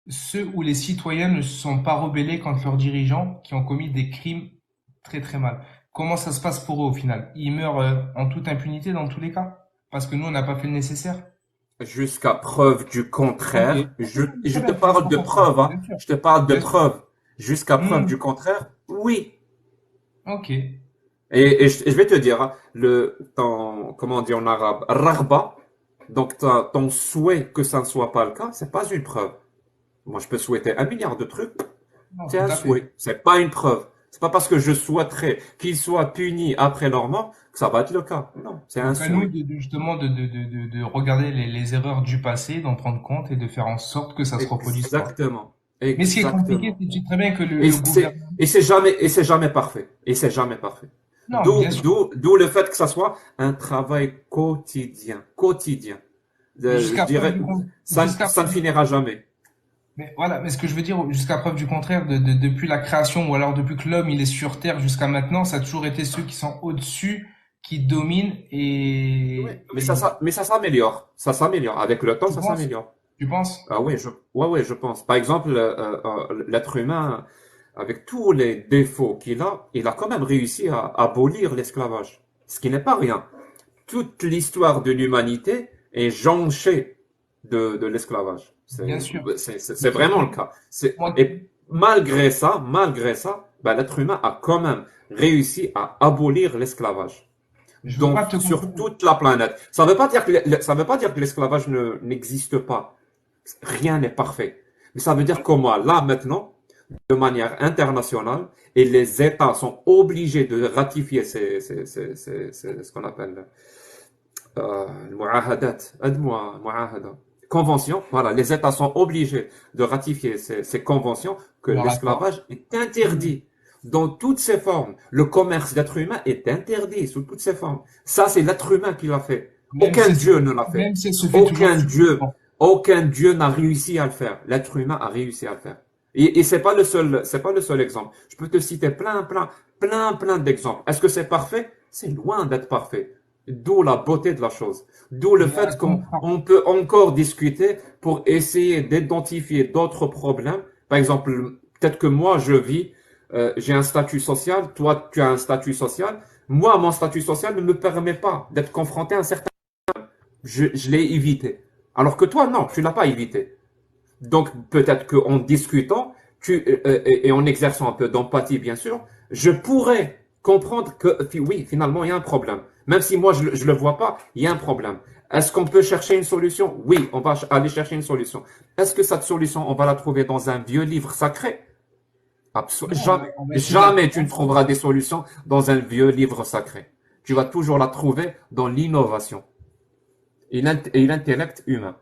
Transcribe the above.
Ceux où les citoyens ne se sont pas rebellés contre leurs dirigeants qui ont commis des crimes très très mal. Comment ça se passe pour eux au final? Ils meurent en toute impunité dans tous les cas? Parce que nous, on n'a pas fait le nécessaire? Jusqu'à preuve du Ok. contraire, Ok, je très te bien, je parle de comprends ça. preuve, hein. Bien sûr. Je te parle de Bien sûr. preuve. Jusqu'à preuve du Hmm. contraire, oui. Ok. Et je vais te dire, hein, comment on dit en arabe, raghba, donc ton souhait que ça ne soit pas le cas, c'est pas une preuve. Moi, je peux souhaiter un milliard de trucs, Non, c'est tout un à fait. souhait, c'est pas une preuve. C'est pas parce que je souhaiterais qu'ils soient punis après leur mort que ça va être le cas. Non, c'est un Donc à nous souhait. justement de regarder les erreurs du passé, d'en prendre compte et de faire en sorte que ça se reproduise pas. Exactement. Mais ce qui est compliqué, Exactement. c'est que tu sais très bien que Et le gouvernement... c'est jamais parfait. Et c'est jamais parfait. Non, bien sûr. D'où le fait que ça soit un travail quotidien. Quotidien. Je Jusqu'à preuve dirais, du jusqu'à ça preuve ne du finira jamais. mais voilà, mais ce que je veux dire, jusqu'à preuve du contraire, depuis la création ou alors depuis que l'homme il est sur Terre jusqu'à maintenant, ça a toujours été ceux qui sont au-dessus qui dominent Oui, et mais ça s'améliore. Ça s'améliore. Avec le temps, tu ça penses? s'améliore. Tu penses? Ah oui, ouais, je pense. Par exemple, l'être humain, avec tous les défauts il a quand même réussi à abolir l'esclavage. Ce qui n'est pas rien. Toute l'histoire de l'humanité est jonchée de l'esclavage. Bien sûr. C'est vraiment le cas. Moi, Et malgré ça, ben, l'être humain a quand même réussi à abolir l'esclavage. je veux Donc, pas te sur contredire. toute la planète. Ça veut pas dire que l'esclavage n'existe pas. Rien n'est parfait. Mais ça veut dire que moi, là, maintenant, de manière internationale, et les États sont obligés de ratifier ce qu'on appelle المعاهدات معاهدة convention, voilà, les États sont obligés de ratifier ces conventions que Le rapport. l'esclavage est interdit dans toutes ses formes. Le commerce d'êtres humains est interdit sous toutes ses formes. Ça, c'est l'être humain qui l'a fait. Aucun Dieu ne l'a fait. Même si elle se fait toujours Aucun subir. Dieu, aucun Dieu n'a réussi à le faire. L'être humain a réussi à le faire. Et c'est pas le seul exemple. Je peux te citer plein d'exemples. Est-ce que c'est parfait? C'est loin d'être parfait. D'où la beauté de la chose. D'où le Il y a un fait qu'on contrat. on peut encore discuter pour essayer d'identifier d'autres problèmes. Par exemple, peut-être que moi, j'ai un statut social, toi, tu as un statut social. Moi, mon statut social ne me permet pas d'être confronté à un certain... Je l'ai évité. Alors que toi, non, tu l'as pas évité. Donc, peut-être qu'en discutant, et en exerçant un peu d'empathie, bien sûr, je pourrais comprendre que, oui, finalement, il y a un problème. Même si moi, je le vois pas, il y a un problème. Est-ce qu'on peut chercher une solution? Oui, on va aller chercher une solution. Est-ce que cette solution, on va la trouver dans un vieux livre sacré? Non, Jamais. on va essayer de la Jamais tu ne trouver. trouveras des solutions dans un vieux livre sacré. Tu vas toujours la trouver dans l'innovation et l'intellect humain.